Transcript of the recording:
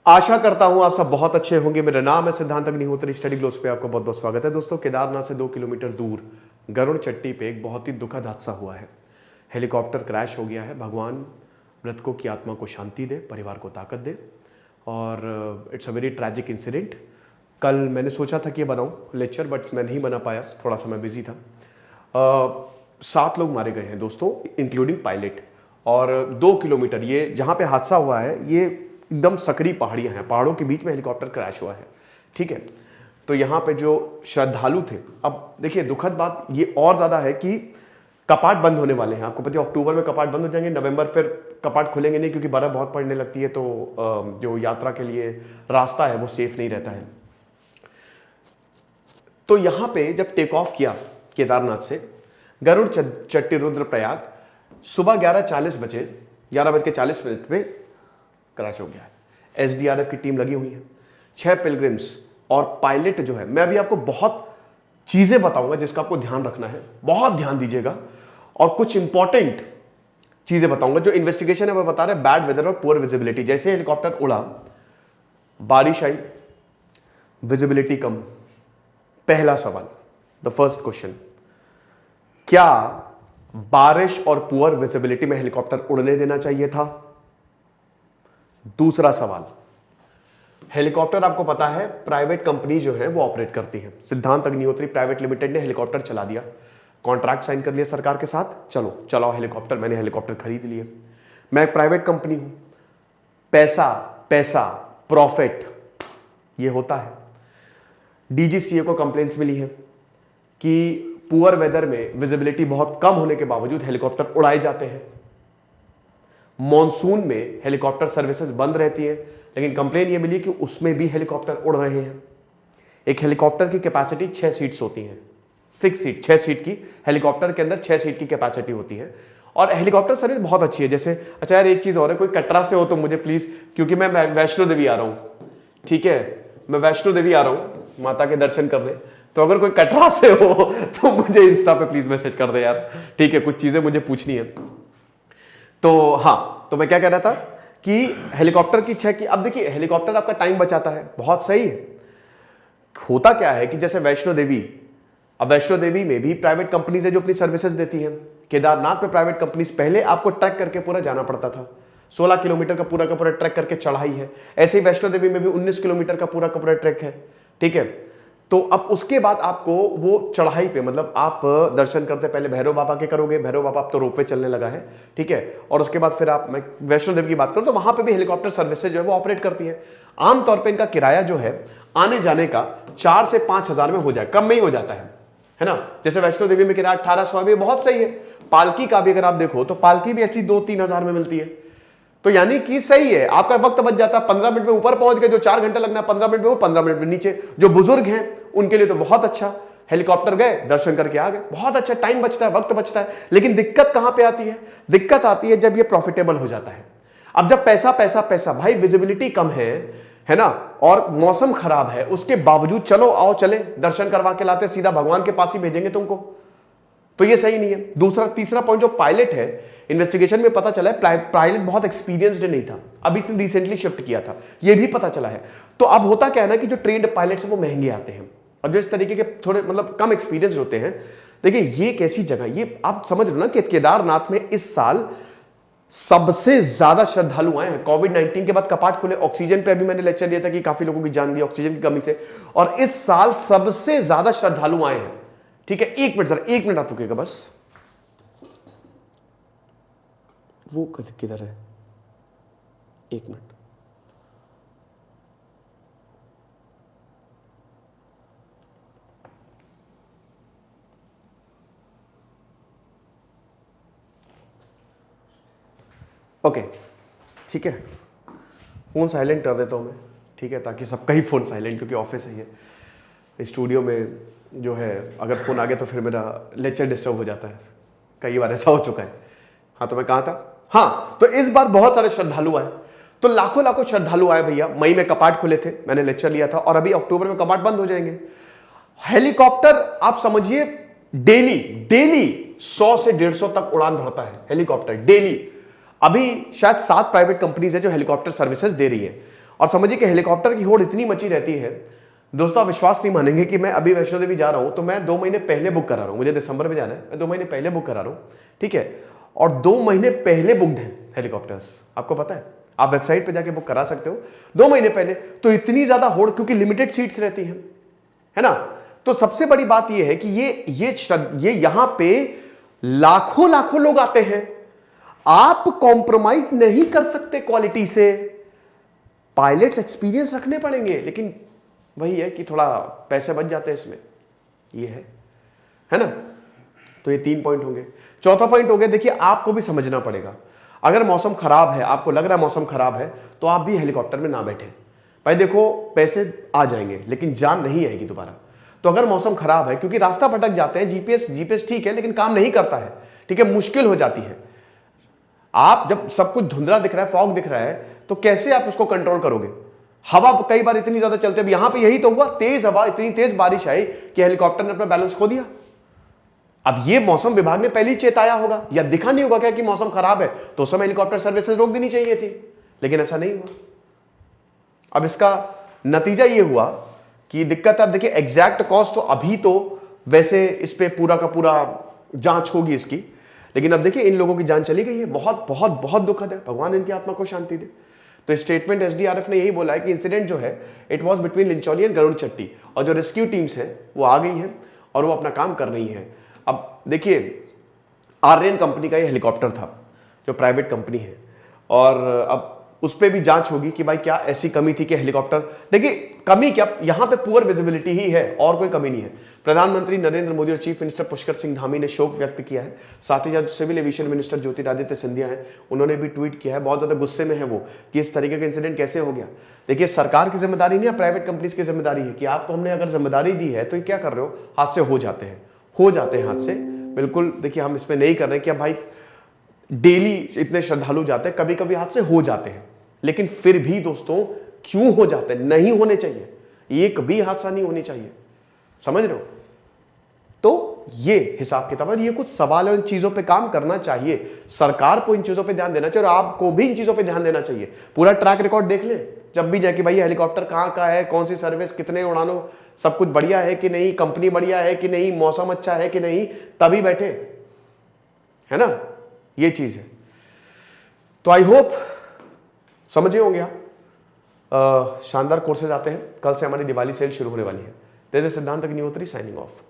आशा करता हूं आप सब बहुत अच्छे होंगे। मेरा नाम है सिद्धांत अग्निहोत्री। स्टडी ग्लोस पे आपका बहुत बहुत स्वागत है। दोस्तों, केदारनाथ से 2 किलोमीटर दूर गरुड़ चट्टी पे एक बहुत ही दुखद हादसा हुआ है। हेलीकॉप्टर क्रैश हो गया है। भगवान मृतकों की आत्मा को शांति दे, परिवार को ताकत दे। और it's a very tragic incident. कल मैंने सोचा था कि ये बनाऊं लेक्चर, बट मैं नहीं बना पाया, थोड़ा सा मैं बिजी था। 7 लोग मारे गए हैं दोस्तों, इंक्लूडिंग पायलट। और 2 किलोमीटर ये जहाँ पे हादसा हुआ है, ये एकदम सकरी पहाड़ियाँ हैं, पहाड़ों के बीच में हेलीकॉप्टर क्रैश हुआ है। ठीक है, तो यहाँ पे जो श्रद्धालु थे, अब देखिए दुखद बात ये और ज़्यादा है कि कपाट बंद होने वाले हैं। आपको पता है अक्टूबर में कपाट बंद हो जाएंगे, नवंबर फिर कपाट खुलेंगे नहीं, क्योंकि बर्फ़ बहुत पड़ने लगती है, तो जो यात्रा के लिए रास्ता है वो सेफ नहीं रहता है। तो यहाँ पे जब टेक ऑफ किया केदारनाथ से गरुड़ चट्टी रुद्रप्रयाग, सुबह 11:40 बजे 11:40 पे क्रैश हो गया है। एसडीआरएफ की टीम लगी हुई है, 6 पिलग्रिम्स और पायलट जो है। मैं अभी आपको बहुत चीजें बताऊंगा जिसका आपको ध्यान रखना है, बहुत ध्यान दीजिएगा। और कुछ इंपॉर्टेंट चीजें बताऊंगा। जो इन्वेस्टिगेशन है वो बता रहे बैड वेदर और पुअर विजिबिलिटी। जैसे हेलीकॉप्टर उड़ा, बारिश आई, विजिबिलिटी कम। पहला सवाल, द फर्स्ट क्वेश्चन, क्या बारिश और पुअर विजिबिलिटी में हेलीकॉप्टर उड़ने देना चाहिए था? दूसरा सवाल, हेलीकॉप्टर आपको पता है प्राइवेट कंपनी जो है वो ऑपरेट करती है। सिद्धांत अग्निहोत्री प्राइवेट लिमिटेड ने हेलीकॉप्टर चला दिया, कॉन्ट्रैक्ट साइन कर लिया सरकार के साथ, चलो चलाओ हेलीकॉप्टर। मैंने हेलीकॉप्टर खरीद लिए, मैं एक प्राइवेट कंपनी हूं। पैसा पैसा प्रॉफिट, ये होता है। डीजीसीए को कंप्लेंट्स मिली है कि पुअर वेदर में विजिबिलिटी बहुत कम होने के बावजूद हेलीकॉप्टर उड़ाए जाते हैं। मॉनसून में हेलीकॉप्टर सर्विसेज बंद रहती है, लेकिन कंप्लेन ये मिली कि उसमें भी हेलीकॉप्टर उड़ रहे हैं। एक हेलीकॉप्टर की कैपेसिटी 6 सीट्स होती हैं, 6 सीट की हेलीकॉप्टर के अंदर 6 सीट की कैपेसिटी होती है। और हेलीकॉप्टर सर्विस बहुत अच्छी है। जैसे अच्छा यार, एक चीज और है, कोई कटरा से हो तो मुझे प्लीज, क्योंकि मैं वैष्णो देवी आ रहा हूं, ठीक है, मैं वैष्णो देवी आ रहा हूं माता के दर्शन करने, तो अगर कोई कटरा से हो तो मुझे इंस्टा पे प्लीज मैसेज कर दे यार, ठीक है, कुछ चीजें मुझे पूछनी है। तो हाँ, तो मैं क्या कह रहा था कि हेलीकॉप्टर की 6 की, अब देखिए हेलीकॉप्टर आपका टाइम बचाता है, बहुत सही है। होता क्या है कि जैसे वैष्णो देवी, अब वैष्णो देवी में भी प्राइवेट कंपनीज है जो अपनी सर्विसेज देती हैं। केदारनाथ में प्राइवेट कंपनीज, पहले आपको ट्रैक करके पूरा जाना पड़ता था, 16 किलोमीटर का पूरा ट्रैक करके चढ़ाई है। ऐसे ही वैष्णो देवी में भी 19 किलोमीटर का पूरा ट्रैक है, ठीक है। तो अब उसके बाद आपको वो चढ़ाई पे, मतलब आप दर्शन करते पहले भैरव बाबा के करोगे, भैरव बाबा अब तो रोपवे चलने लगा है, ठीक है। और उसके बाद फिर आप, मैं वैष्णो देवी की बात करूं तो वहां पे भी हेलीकॉप्टर सर्विसेज जो है वो ऑपरेट करती है। आमतौर पे इनका किराया जो है आने जाने का 4 से 5 हजार में हो जाए, कम में ही हो जाता है ना। जैसे वैष्णो देवी में किराया 1800 भी बहुत सही है। पालकी का भी अगर आप देखो तो पालकी भी ऐसी 2-3 हजार में मिलती है, तो यानी कि सही है। आपका वक्त बच जाता है, 15 मिनट में ऊपर पहुंच गए, जो 4 घंटे लगना है 15 मिनट में, वो 15 मिनट में नीचे। जो बुजुर्ग हैं उनके लिए तो बहुत अच्छा, हेलीकॉप्टर गए, दर्शन करके आ गए, बहुत अच्छा, टाइम बचता है, वक्त बचता है। लेकिन दिक्कत कहां पे आती है? दिक्कत आती है जब ये प्रॉफिटेबल हो जाता है। अब जब पैसा पैसा पैसा, भाई विजिबिलिटी कम है ना, और मौसम खराब है, उसके बावजूद चलो आओ चले दर्शन करवा के लाते, सीधा भगवान के पास ही भेजेंगे तुमको, तो ये सही नहीं है। तीसरा पॉइंट, जो पायलट है, इन्वेस्टिगेशन में पता चला है पायलट बहुत एक्सपीरियंस्ड नहीं था, अभी इसने रिसेंटली शिफ्ट किया था, ये भी पता चला है। तो अब होता क्या है ना कि जो ट्रेंड पायलट्स हैं वो महंगे आते हैं। अब जो इस तरीके के थोड़े मतलब कम एक्सपीरियंस होते हैं, देखिए ये कैसी जगह, ये आप समझ लो ना कि केदारनाथ में इस साल सबसे ज्यादा श्रद्धालु आए हैं। कोविड-19 के बाद कपाट खुले, ऑक्सीजन पे अभी मैंने लेक्चर दिया था कि काफी लोगों की जान गई ऑक्सीजन की कमी से, और इस साल सबसे ज्यादा श्रद्धालु आए हैं, ठीक है। 1 मिनट, जरा 1 मिनट आप रुकिएगा बस। वो किधर है? 1 मिनट। ओके, ठीक है, फोन साइलेंट कर देता हूं मैं, ठीक है, ताकि सबका ही फोन साइलेंट, क्योंकि ऑफिस है ये, स्टूडियो में जो है अगर फोन आ गया तो फिर मेरा लेक्चर डिस्टर्ब हो जाता है, कई बार ऐसा हो चुका है। हाँ, तो मैं कहाँ था? हाँ, तो इस बार बहुत सारे श्रद्धालु आए, तो लाखों लाखों श्रद्धालु आए भैया। मई में कपाट खुले थे, मैंने लेक्चर लिया था, और अभी अक्टूबर में कपाट बंद हो जाएंगे। हेलीकॉप्टर आप समझिए डेली 100 से 150 तक उड़ान भरता है हेलीकॉप्टर डेली। अभी शायद 7 प्राइवेट कंपनीज है जो हेलीकॉप्टर सर्विसेज दे रही है, और समझिए कि हेलीकॉप्टर की होड़ इतनी मची रहती है दोस्तों, आप विश्वास नहीं मानेंगे कि मैं अभी वैष्णो देवी जा रहा हूं तो मैं 2 महीने पहले बुक करा रहा हूं। मुझे दिसंबर में जाना है, मैं 2 महीने पहले बुक करा रहा हूं, ठीक है। और 2 महीने पहले बुकड है हेलीकॉप्टर्स, आपको पता है, आप वेबसाइट पे जाके बुक करा सकते हो 2 महीने पहले। तो इतनी ज्यादा होड़, क्योंकि लिमिटेड सीट्स रहती हैं, है ना। तो सबसे बड़ी बात यह है कि ये यहां पे लाखों लाखों लोग आते हैं, आप कॉम्प्रोमाइज नहीं कर सकते क्वालिटी से। पायलट्स एक्सपीरियंस रखने पड़ेंगे, लेकिन वही है कि थोड़ा पैसे बच जाते हैं इसमें, ये है ना। तो ये 3 पॉइंट होंगे। चौथा पॉइंट हो गया, देखिए आपको भी समझना पड़ेगा, अगर मौसम खराब है, आपको लग रहा है मौसम खराब है, तो आप भी हेलीकॉप्टर में ना बैठे। भाई देखो, पैसे आ जाएंगे लेकिन जान नहीं आएगी दोबारा। तो अगर मौसम खराब है, क्योंकि रास्ता भटक जाते हैं, जीपीएस ठीक है लेकिन काम नहीं करता है, ठीक है, मुश्किल हो जाती है। आप जब सब कुछ धुंधला दिख रहा है, फॉग दिख रहा है, तो कैसे आप उसको कंट्रोल करोगे। हवा कई बार इतनी ज्यादा चलती है, यहां पे यही तो हुआ, तेज हवा, इतनी तेज बारिश आई कि हेलीकॉप्टर ने अपना बैलेंस खो दिया। अब ये मौसम विभाग ने पहले ही चेताया होगा, या दिखा नहीं होगा क्या कि मौसम खराब है, तो उस समय हेलीकॉप्टर सर्विसेज रोक देनी चाहिए थी, लेकिन ऐसा नहीं हुआ। अब इसका नतीजा ये हुआ कि दिक्कत, अब देखिए एग्जैक्ट कॉज तो अभी तो वैसे इस पे पूरा का पूरा जांच होगी इसकी, लेकिन अब देखिए इन लोगों की जान चली गई है। बहुत बहुत बहुत दुखद है, भगवान इनकी आत्मा को शांति दे। तो स्टेटमेंट एसडीआरएफ ने यही बोला है कि इंसिडेंट जो है it was between Linchauli and Garud Chatti, और जो रेस्क्यू टीम्स हैं वो आ गई हैं और वो अपना काम कर रही हैं। अब देखिए आर्यन कंपनी का ये हेलीकॉप्टर था, जो प्राइवेट कंपनी है, और अब उस पर भी जांच होगी कि भाई क्या ऐसी कमी थी कि हेलीकॉप्टर, देखिए कमी क्या, यहां पे पुअर विजिबिलिटी ही है और कोई कमी नहीं है। प्रधानमंत्री नरेंद्र मोदी और चीफ मिनिस्टर पुष्कर सिंह धामी ने शोक व्यक्त किया है। साथ ही जो civil aviation minister Jyotiraditya Scindia हैं, उन्होंने भी ट्वीट किया है, बहुत ज्यादा गुस्से में है वो कि इस तरीके का इंसिडेंट कैसे हो गया। देखिए सरकार की जिम्मेदारी नहीं है, प्राइवेट कंपनीज की जिम्मेदारी है कि आपको हमने अगर जिम्मेदारी दी है तो ये क्या कर रहे हो, हादसे हो जाते हैं हादसे, बिल्कुल। देखिए हम इसमें नहीं कर रहे कि भाई डेली इतने श्रद्धालु जाते हैं, कभी कभी हादसे हो जाते हैं, लेकिन फिर भी दोस्तों क्यों हो जाते हैं, नहीं होने चाहिए, एक भी हादसा नहीं होनी चाहिए, समझ रहे हो। तो ये हिसाब किताब है, ये कुछ सवाल है, इन चीजों पे काम करना चाहिए, सरकार को इन चीजों पे ध्यान देना चाहिए और आपको भी इन चीजों पे ध्यान देना चाहिए। पूरा ट्रैक रिकॉर्ड देख ले, जब भी जाके भाई हेलीकॉप्टर कहां का है, कौन सी सर्विस, कितने उड़ानों, सब कुछ बढ़िया है कि नहीं, कंपनी बढ़िया है कि नहीं, मौसम अच्छा है कि नहीं, तभी बैठे, है ना, ये चीज है। तो आई होप समझे होंगे आप। शानदार कोर्सेज आते हैं, कल से हमारी दिवाली सेल शुरू होने वाली है। तेज सिद्धांत अग्निहोत्री साइनिंग ऑफ।